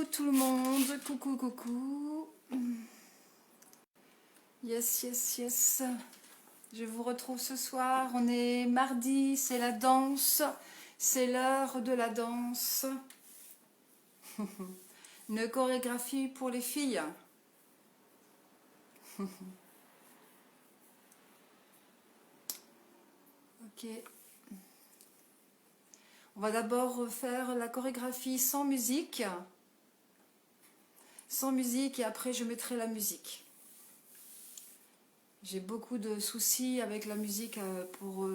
Coucou tout le monde, coucou, coucou. Yes, yes, yes. Je vous retrouve ce soir, on est mardi, c'est la danse, c'est l'heure de la danse. Une chorégraphie pour les filles. Ok. On va d'abord faire la chorégraphie sans musique. Sans musique et après je mettrai la musique. J'ai beaucoup de soucis avec la musique pour...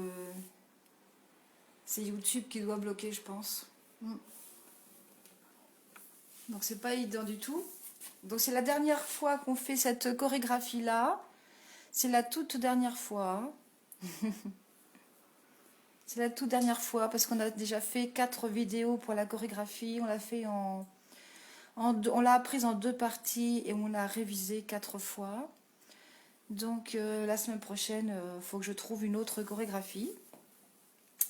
c'est YouTube qui doit bloquer, je pense. Donc c'est pas évident du tout. Donc c'est la dernière fois qu'on fait cette chorégraphie là. C'est la toute dernière fois. C'est la toute dernière fois parce qu'on a déjà fait 4 vidéos pour la chorégraphie. On l'a fait on l'a apprise en 2 parties et on l'a révisé 4 fois. Donc la semaine prochaine, il faut que je trouve une autre chorégraphie.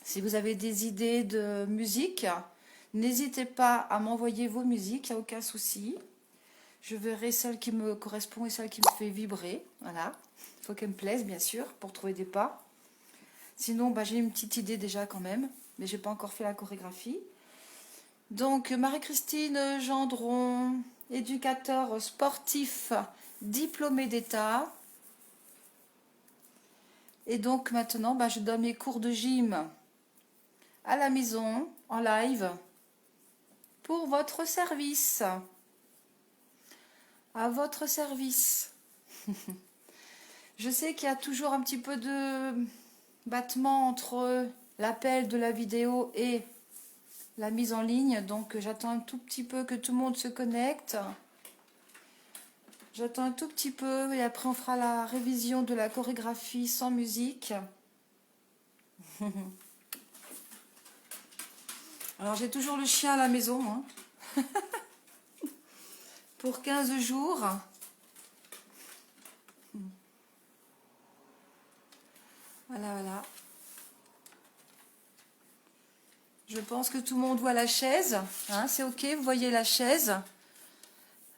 Si vous avez des idées de musique, n'hésitez pas à m'envoyer vos musiques, il n'y a aucun souci. Je verrai celle qui me correspond et celle qui me fait vibrer. Voilà. Il faut qu'elle me plaise, bien sûr, pour trouver des pas. Sinon, j'ai une petite idée déjà quand même, mais je n'ai pas encore fait la chorégraphie. Donc, Marie-Christine Gendron, éducateur sportif, diplômée d'État. Et donc, maintenant, je donne mes cours de gym à la maison, en live, pour votre service. À votre service. Je sais qu'il y a toujours un petit peu de battement entre l'appel de la vidéo et la mise en ligne. Donc j'attends un tout petit peu que tout le monde se connecte. J'attends un tout petit peu et après on fera la révision de la chorégraphie sans musique. Alors j'ai toujours le chien à la maison. Hein. Pour 15 jours. Voilà, voilà. Je pense que tout le monde voit la chaise. Hein, c'est ok, vous voyez la chaise.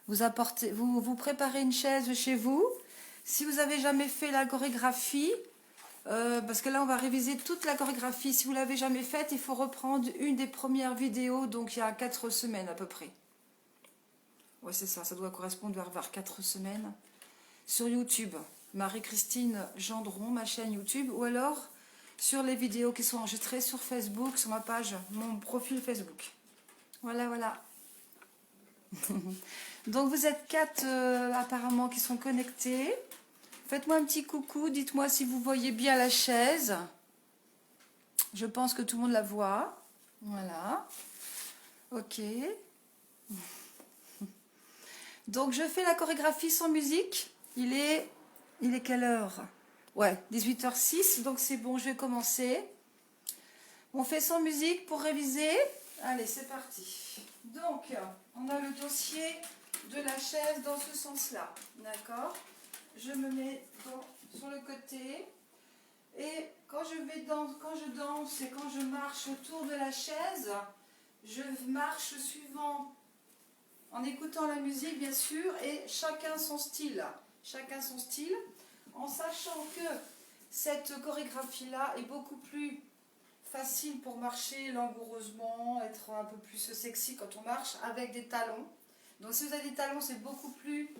Vous préparez une chaise chez vous. Si vous n'avez jamais fait la chorégraphie, parce que là on va réviser toute la chorégraphie. Si vous ne l'avez jamais faite, il faut reprendre une des premières vidéos, donc il y a 4 semaines à peu près. Ouais, c'est ça, ça doit correspondre vers 4 semaines. Sur YouTube, Marie-Christine Gendron, ma chaîne YouTube, ou alors sur les vidéos qui sont enregistrées sur Facebook, sur ma page, mon profil Facebook. Voilà, voilà. Donc vous êtes 4 apparemment qui sont connectés. Faites-moi un petit coucou, dites-moi si vous voyez bien la chaise. Je pense que tout le monde la voit. Voilà. Ok. Donc je fais la chorégraphie sans musique. Il est quelle heure? Ouais, 18h06, donc c'est bon, je vais commencer. On fait sans musique pour réviser. Allez, c'est parti. Donc, on a le dossier de la chaise dans ce sens-là. D'accord? Je me mets sur le côté. Et quand je danse et quand je marche autour de la chaise, je marche suivant, en écoutant la musique bien sûr, et chacun son style. Chacun son style, en sachant que cette chorégraphie-là est beaucoup plus facile pour marcher langoureusement, être un peu plus sexy quand on marche avec des talons. Donc si vous avez des talons, c'est beaucoup plus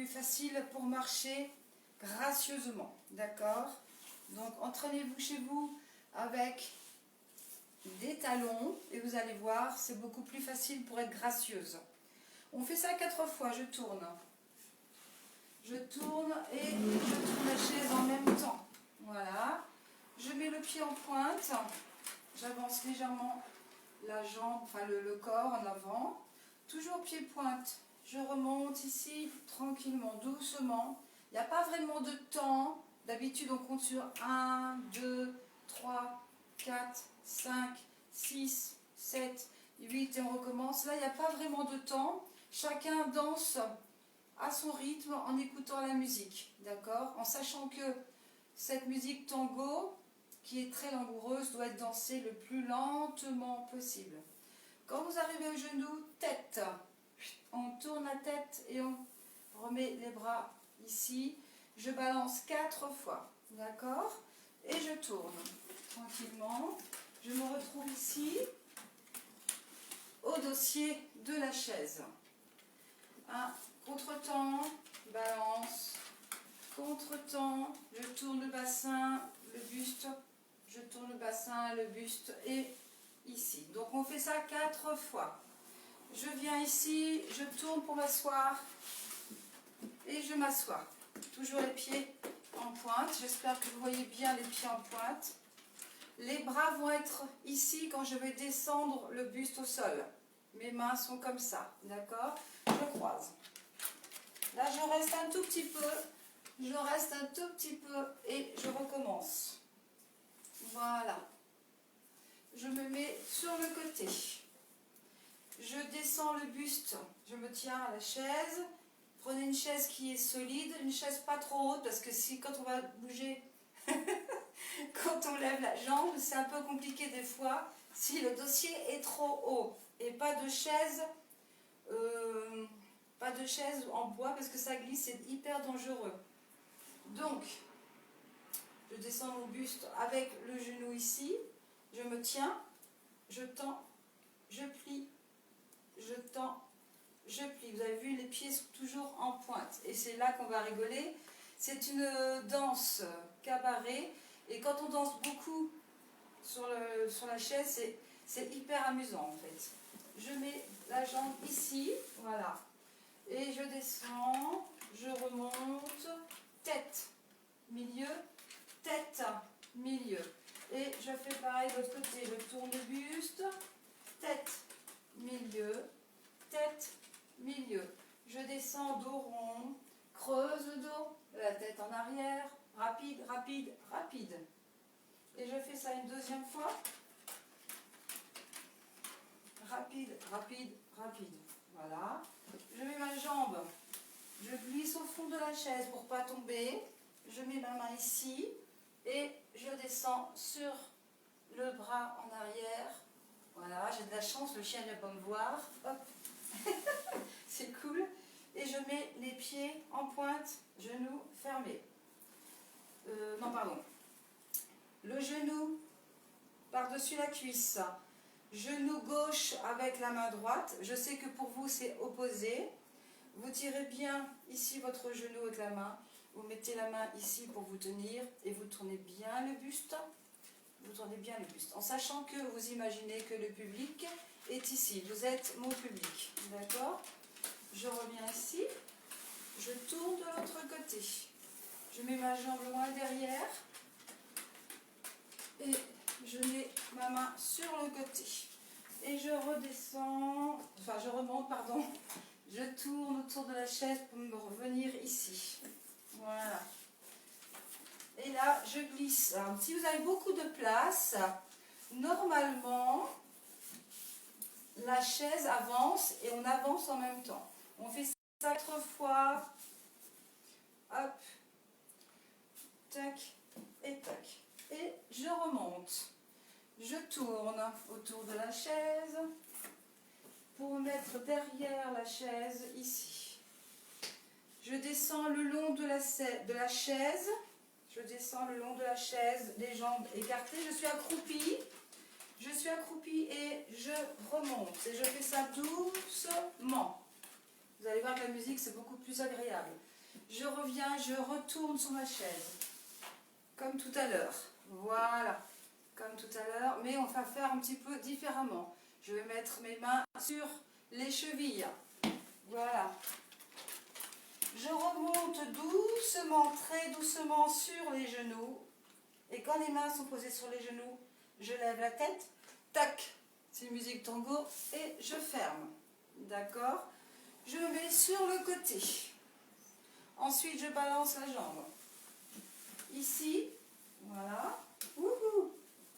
facile pour marcher gracieusement. D'accord? Donc entraînez-vous chez vous avec des talons et vous allez voir, c'est beaucoup plus facile pour être gracieuse. On fait ça 4 fois, je tourne. Je tourne et je tourne la chaise en même temps. Voilà. Je mets le pied en pointe, j'avance légèrement la jambe, enfin le corps en avant, toujours pied pointe, je remonte ici tranquillement, doucement, il n'y a pas vraiment de temps, d'habitude on compte sur 1, 2, 3, 4, 5, 6, 7, 8 et on recommence, là il n'y a pas vraiment de temps, chacun danse à son rythme en écoutant la musique, d'accord, en sachant que cette musique tango, qui est très langoureuse, doit être dansée le plus lentement possible. Quand vous arrivez au genou, tête. On tourne la tête et on remet les bras ici. Je balance 4 fois. D'accord? Et je tourne tranquillement. Je me retrouve ici, au dossier de la chaise. Un contre-temps, balance, contre-temps, je tourne le bassin, le buste, je tourne le bassin, le buste et ici. Donc on fait ça 4 fois. Je viens ici, je tourne pour m'asseoir et je m'assois. Toujours les pieds en pointe. J'espère que vous voyez bien les pieds en pointe. Les bras vont être ici quand je vais descendre le buste au sol. Mes mains sont comme ça, d'accord? Je croise. Là, je reste un tout petit peu. Je reste un tout petit peu et je recommence. Voilà. Je me mets sur le côté. Je descends le buste. Je me tiens à la chaise. Prenez une chaise qui est solide, une chaise pas trop haute parce que si quand on va bouger, quand on lève la jambe, c'est un peu compliqué des fois si le dossier est trop haut. Et pas de chaise en bois parce que ça glisse, c'est hyper dangereux. Donc, je descends mon buste avec le genou ici, je me tiens, je tends, je plie, je tends, je plie. Vous avez vu, les pieds sont toujours en pointe. Et c'est là qu'on va rigoler. C'est une danse cabaret. Et quand on danse beaucoup sur la chaise, c'est hyper amusant en fait. Je mets la jambe ici, voilà. Et je descends, je remonte, tête, milieu, tête, milieu. Et je fais pareil de l'autre côté. Je tourne le buste, tête, milieu, tête, milieu. Je descends dos rond, creuse le dos, la tête en arrière, rapide, rapide, rapide. Et je fais ça une deuxième fois. Rapide, rapide, rapide. Voilà. Je mets ma jambe, je glisse au fond de la chaise pour ne pas tomber. Je mets ma main ici et je descends sur le bras en arrière. Voilà, j'ai de la chance, le chien ne va pas me voir. Hop. C'est cool. Et je mets les pieds en pointe, genoux fermés. Non, pardon. Le genou par-dessus la cuisse. Genou gauche avec la main droite. Je sais que pour vous, c'est opposé. Vous tirez bien ici votre genou avec la main. Vous mettez la main ici pour vous tenir et vous tournez bien le buste. Vous tournez bien le buste. En sachant que vous imaginez que le public est ici. Vous êtes mon public. D'accord? Je reviens ici. Je tourne de l'autre côté. Je mets ma jambe loin derrière. Et je mets ma main sur le côté. Et je redescends, enfin je remonte, pardon. Je tourne autour de la chaise pour me revenir ici. Voilà. Et là, je glisse. Alors, si vous avez beaucoup de place, normalement, la chaise avance et on avance en même temps. On fait ça 4 fois. Hop. Tac et tac. Et je remonte. Je tourne autour de la chaise pour me mettre derrière la chaise ici. Je descends le long de la chaise. Je descends le long de la chaise, les jambes écartées. Je suis accroupie. Je suis accroupie et je remonte. Et je fais ça doucement. Vous allez voir que la musique, c'est beaucoup plus agréable. Je reviens, je retourne sur ma chaise. Comme tout à l'heure. Voilà. Comme tout à l'heure. Mais on va faire un petit peu différemment. Je vais mettre mes mains sur les chevilles. Voilà. Je remonte doucement, très doucement sur les genoux. Et quand les mains sont posées sur les genoux, je lève la tête. Tac. C'est une musique tango. Et je ferme. D'accord? Je me mets sur le côté. Ensuite, je balance la jambe. Ici. Voilà. Wouhou!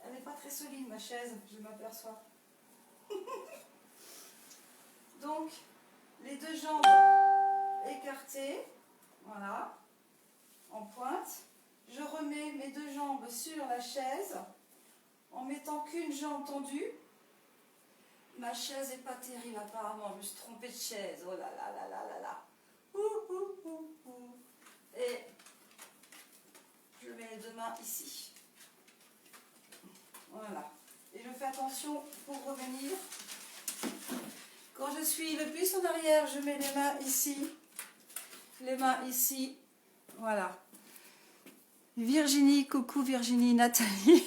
Elle n'est pas très solide, ma chaise, je m'aperçois. Donc, les deux jambes écartées, voilà, en pointe. Je remets mes deux jambes sur la chaise, en mettant qu'une jambe tendue. Ma chaise est pas terrible apparemment, je me suis trompée de chaise. Oh là là là là là là. Et je mets les deux mains ici. Voilà. Et je fais attention pour revenir. Quand je suis le buste en arrière, je mets les mains ici. Les mains ici. Voilà. Virginie, coucou Virginie, Nathalie.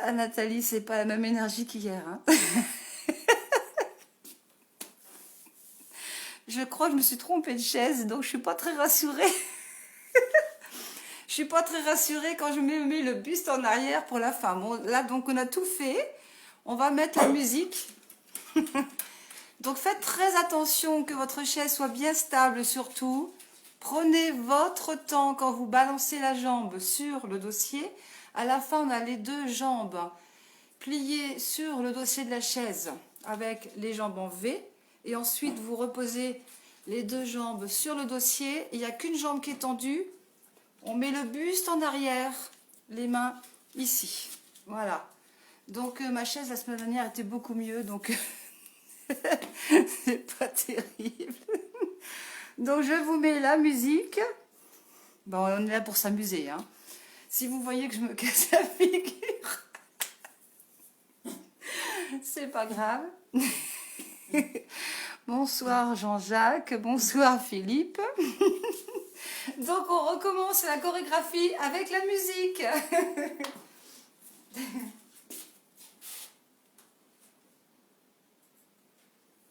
Ah, Nathalie, c'est pas la même énergie qu'hier. Hein. Je crois que je me suis trompée de chaise, donc je suis pas très rassurée. Je suis pas très rassurée quand je me mets le buste en arrière pour la fin. Bon, là, donc, on a tout fait. On va mettre la musique. Donc, faites très attention que votre chaise soit bien stable, surtout. Prenez votre temps quand vous balancez la jambe sur le dossier. À la fin, on a les deux jambes pliées sur le dossier de la chaise avec les jambes en V. Et ensuite, vous reposez les deux jambes sur le dossier. Il n'y a qu'une jambe qui est tendue. On met le buste en arrière, les mains ici. Voilà. Donc, ma chaise, la semaine dernière, était beaucoup mieux. Donc, c'est pas terrible. Donc, je vous mets la musique. Bon, on est là pour s'amuser. Hein. Si vous voyez que je me casse la figure, c'est pas grave. Bonsoir Jean-Jacques, bonsoir Philippe. Donc on recommence la chorégraphie avec la musique.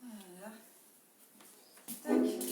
Voilà. Tac.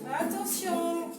Attention.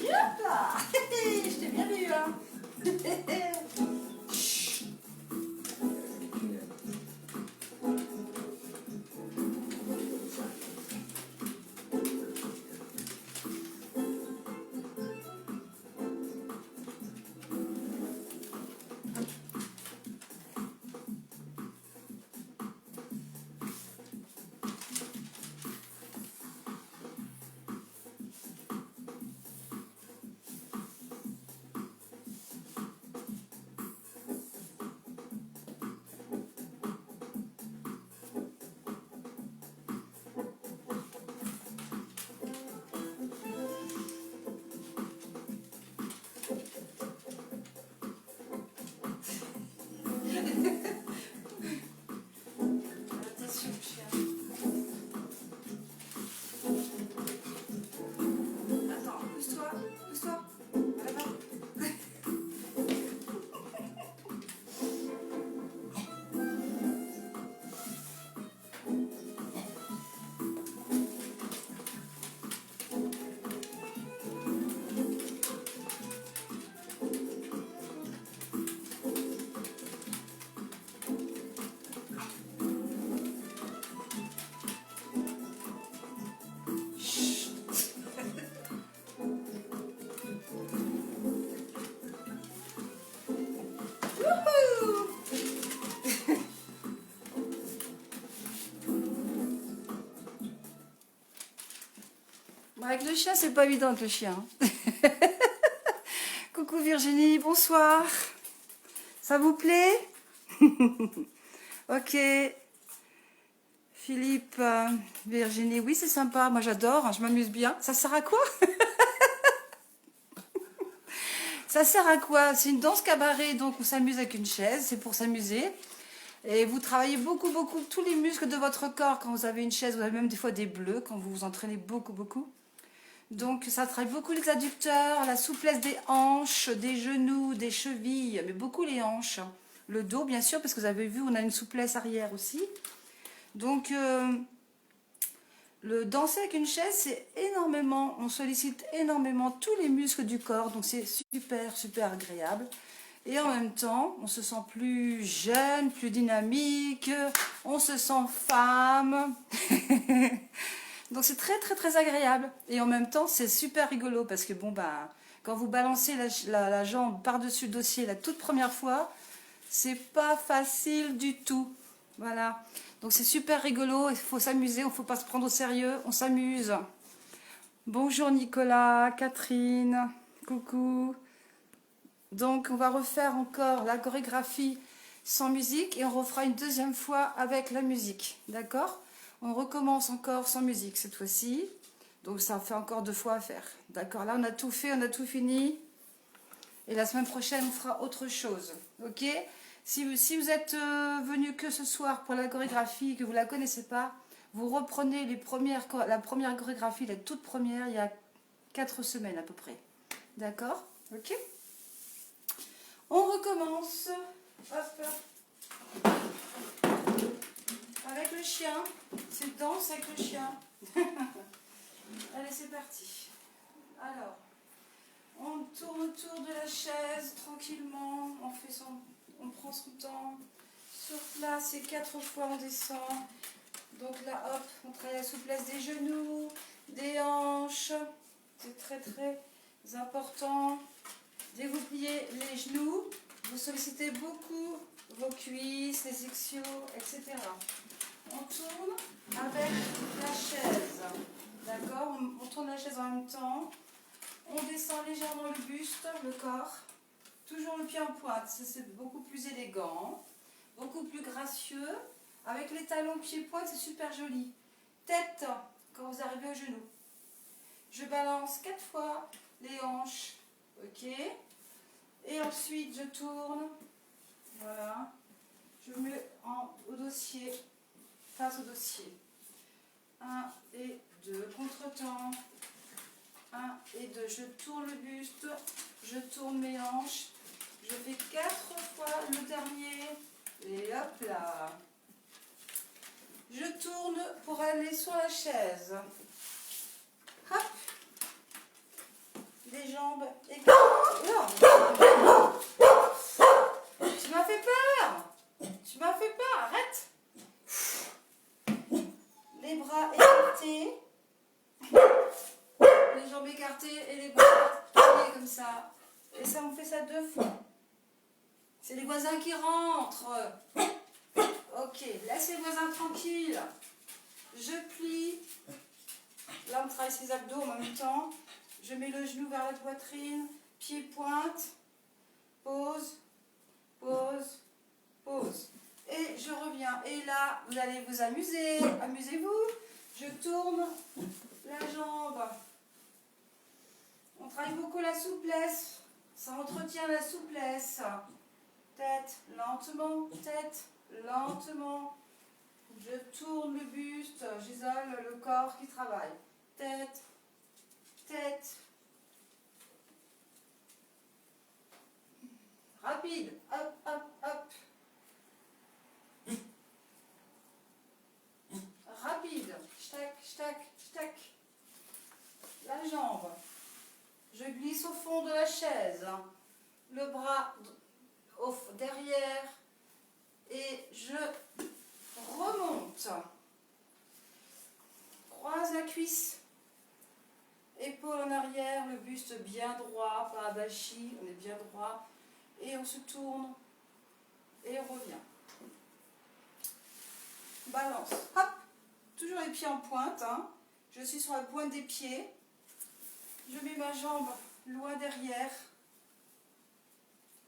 Hop là. Je t'ai bien vu, hein. Avec le chien, c'est pas évident avec le chien. Coucou Virginie, bonsoir. Ça vous plaît? Ok. Philippe, Virginie, oui c'est sympa, moi j'adore, hein, je m'amuse bien. Ça sert à quoi? Ça sert à quoi? C'est une danse cabaret, donc on s'amuse avec une chaise, c'est pour s'amuser. Et vous travaillez beaucoup, tous les muscles de votre corps quand vous avez une chaise, vous avez même des fois des bleus quand vous vous entraînez beaucoup. Donc ça travaille beaucoup les adducteurs, la souplesse des hanches, des genoux, des chevilles, mais beaucoup les hanches. Le dos bien sûr, parce que vous avez vu, on a une souplesse arrière aussi. Donc le danser avec une chaise, c'est énormément, on sollicite énormément tous les muscles du corps, donc c'est super agréable. Et en même temps, on se sent plus jeune, plus dynamique, on se sent femme. Donc c'est très agréable. Et en même temps, c'est super rigolo parce que bon, bah, quand vous balancez la jambe par-dessus le dossier la toute première fois, c'est pas facile du tout. Voilà. Donc c'est super rigolo, il faut s'amuser, il ne faut pas se prendre au sérieux, on s'amuse. Bonjour Nicolas, Catherine, coucou. Donc on va refaire encore la chorégraphie sans musique et on refera une deuxième fois avec la musique, d'accord? On recommence encore sans musique cette fois-ci, donc ça fait encore 2 fois à faire, d'accord? Là on a tout fait, on a tout fini et la semaine prochaine on fera autre chose, ok? Si vous êtes venu que ce soir pour la chorégraphie et que vous ne la connaissez pas, vous reprenez la première chorégraphie, la toute première, il y a 4 semaines à peu près, d'accord? Ok? On recommence. Hop. Avec le chien. C'est danse avec le chien. Allez, c'est parti. Alors, on tourne autour de la chaise tranquillement. On prend son temps. Sur place, et 4 fois on descend. Donc là, hop, on travaille la souplesse des genoux, des hanches. C'est très important. Dès que vous pliez les genoux, vous sollicitez beaucoup vos cuisses, les ischios, etc. On tourne avec la chaise. D'accord? On tourne la chaise en même temps. On descend légèrement le buste, le corps. Toujours le pied en pointe. C'est beaucoup plus élégant, beaucoup plus gracieux. Avec les talons pied-pointe, c'est super joli. Tête quand vous arrivez au genou. Je balance 4 fois les hanches. Ok? Et ensuite, je tourne. Voilà. Je me mets au dossier, face au dossier. 1 et 2, contre-temps. 1 et 2, je tourne le buste, je tourne mes hanches. Je fais 4 fois le dernier. Et hop là. Je tourne pour aller sur la chaise. Hop. Les jambes écartées. Tu m'as fait peur. Tu m'as fait peur. Arrête. Les bras écartés. Les jambes écartées et les bras pliés comme ça. Et ça, on fait ça 2 fois. C'est les voisins qui rentrent. Ok, laisse les voisins tranquilles. Je plie. Là, on travaille ses abdos en même temps. Je mets le genou vers la poitrine. Pied pointe. Pause. Pause. Pause. Et je reviens. Et là, vous allez vous amuser. Amusez-vous. Je tourne la jambe. On travaille beaucoup la souplesse. Ça entretient la souplesse. Tête, lentement. Tête, lentement. Je tourne le buste. J'isole le corps qui travaille. Tête. Tête. Rapide. Hop, hop, hop. Rapide. Ch'tac, ch'tac, ch'tac. La jambe. Je glisse au fond de la chaise. Le bras derrière. Et je remonte. Croise la cuisse. Épaule en arrière, le buste bien droit, pas abachi, on est bien droit. Et on se tourne et on revient. Balance. Hop. Toujours les pieds en pointe. Hein. Je suis sur la pointe des pieds. Je mets ma jambe loin derrière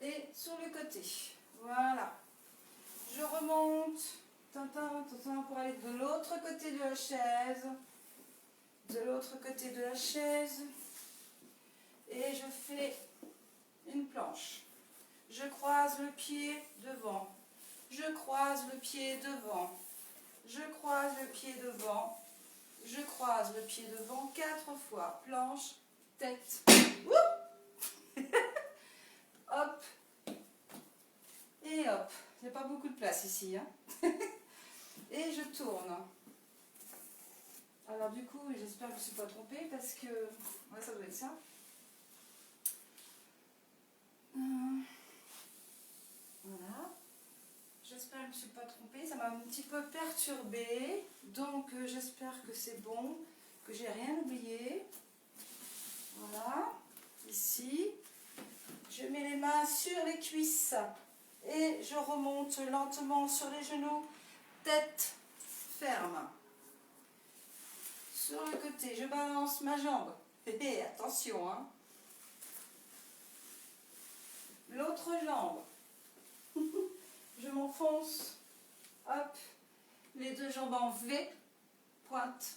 et sur le côté. Voilà. Je remonte pour aller de l'autre côté de la chaise. De l'autre côté de la chaise. Et je fais une planche. Je croise le pied devant. Je croise le pied devant. Je croise le pied devant. Je croise le pied devant 4 fois. Planche, tête. Hop. Et hop. Il n'y a pas beaucoup de place ici. Hein. Et je tourne. Alors du coup, j'espère que je ne me suis pas trompée parce que... Ouais, ça doit être ça. Voilà. J'espère que je ne me suis pas trompée. Ça m'a un petit peu perturbée. Donc j'espère que c'est bon, que j'ai rien oublié. Voilà. Ici. Je mets les mains sur les cuisses. Et je remonte lentement sur les genoux. Tête ferme. Sur le côté, je balance ma jambe. Attention, hein. L'autre jambe. Je m'enfonce. Hop. Les deux jambes en V. Pointe.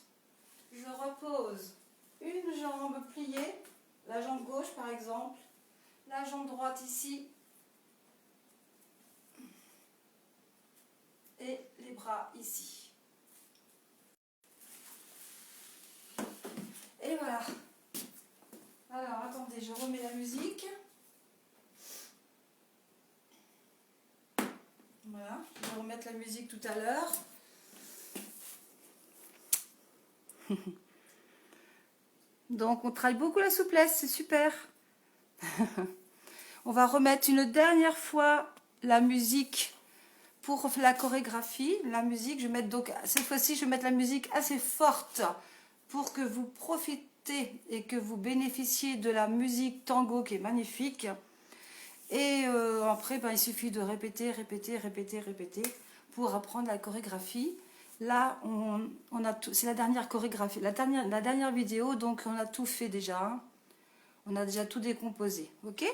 Je repose. Une jambe pliée. La jambe gauche, par exemple. La jambe droite ici. Et les bras ici. Et voilà. Alors, attendez, je remets la musique. Voilà, je vais remettre la musique tout à l'heure. Donc, on travaille beaucoup la souplesse, c'est super. On va remettre une dernière fois la musique pour la chorégraphie. La musique, je vais mettre donc, cette fois-ci, je vais mettre la musique assez forte pour que vous profitez et que vous bénéficiez de la musique tango qui est magnifique. Et après, ben, il suffit de répéter pour apprendre la chorégraphie. Là, c'est la dernière chorégraphie, la dernière vidéo, donc on a tout fait déjà. On a déjà tout décomposé, ok?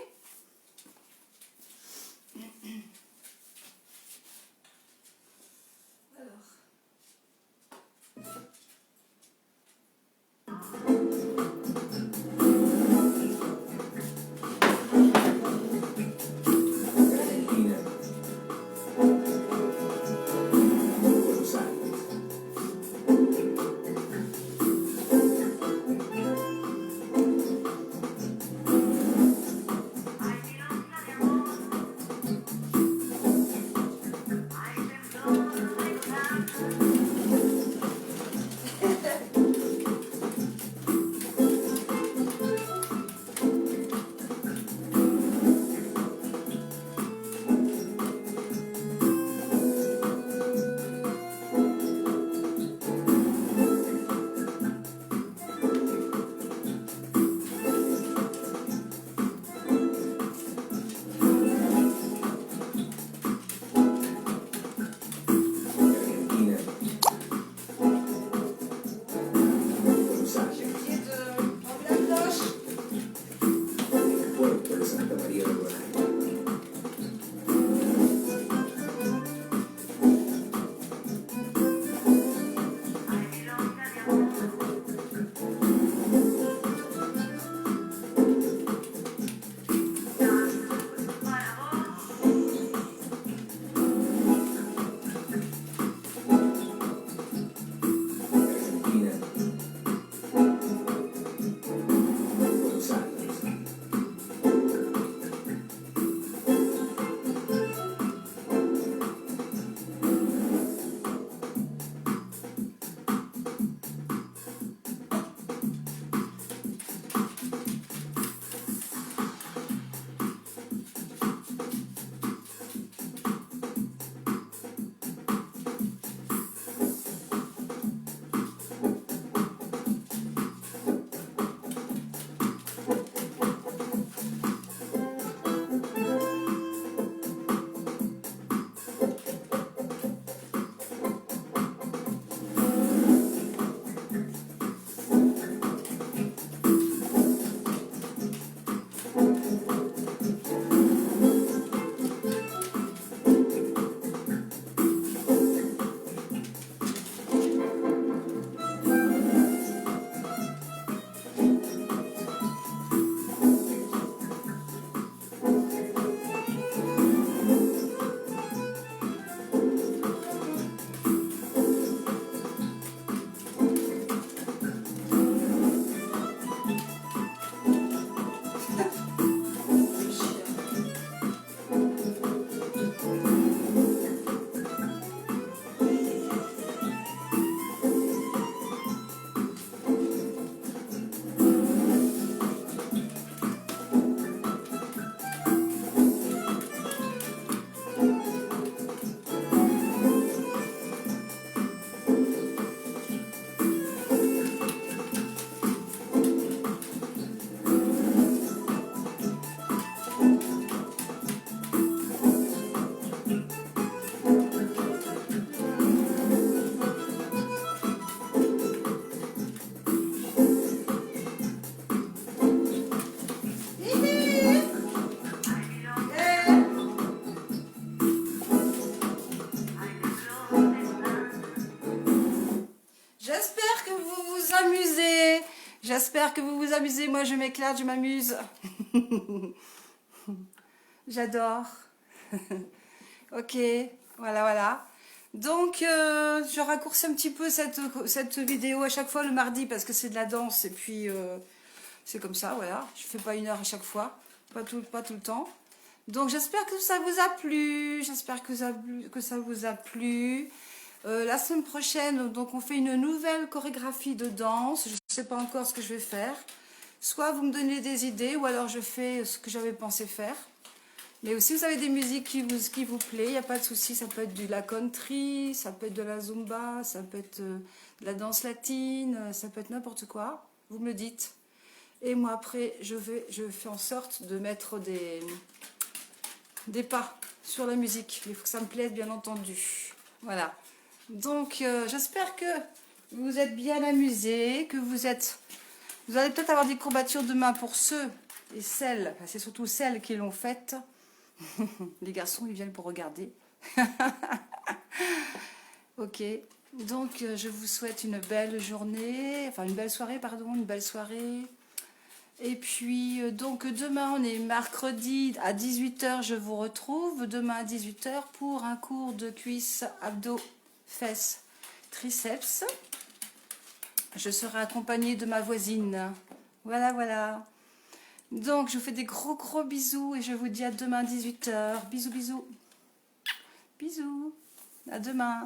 J'espère que vous vous amusez. Moi, je m'éclate, je m'amuse. J'adore. Ok, voilà. Donc, je raccourcis un petit peu cette vidéo à chaque fois le mardi parce que c'est de la danse et puis c'est comme ça, voilà. Je fais pas 1 heure à chaque fois, pas tout le temps. Donc, j'espère que ça vous a plu. J'espère que ça vous a plu. La semaine prochaine, donc on fait une nouvelle chorégraphie de danse. Je ne sais pas encore ce que je vais faire. Soit vous me donnez des idées, ou alors je fais ce que j'avais pensé faire. Mais aussi, vous avez des musiques qui vous plaît, il n'y a pas de souci. Ça peut être de la country, ça peut être de la zumba, ça peut être de la danse latine, ça peut être n'importe quoi. Vous me le dites. Et moi, après, je fais en sorte de mettre des pas sur la musique. Il faut que ça me plaise, bien entendu. Voilà. Donc, j'espère que vous vous êtes bien amusés, que vous allez peut-être avoir des courbatures demain pour ceux et celles, enfin, c'est surtout celles qui l'ont faite. Les garçons, ils viennent pour regarder. Ok, donc je vous souhaite une belle journée, enfin une belle soirée, pardon, une belle soirée. Et puis, donc demain, on est mercredi à 18h, je vous retrouve. Demain à 18h pour un cours de cuisses, abdos, fesses, triceps. Je serai accompagnée de ma voisine. Voilà. Donc, je vous fais des gros bisous et je vous dis à demain à 18h. Bisous. Bisous. À demain.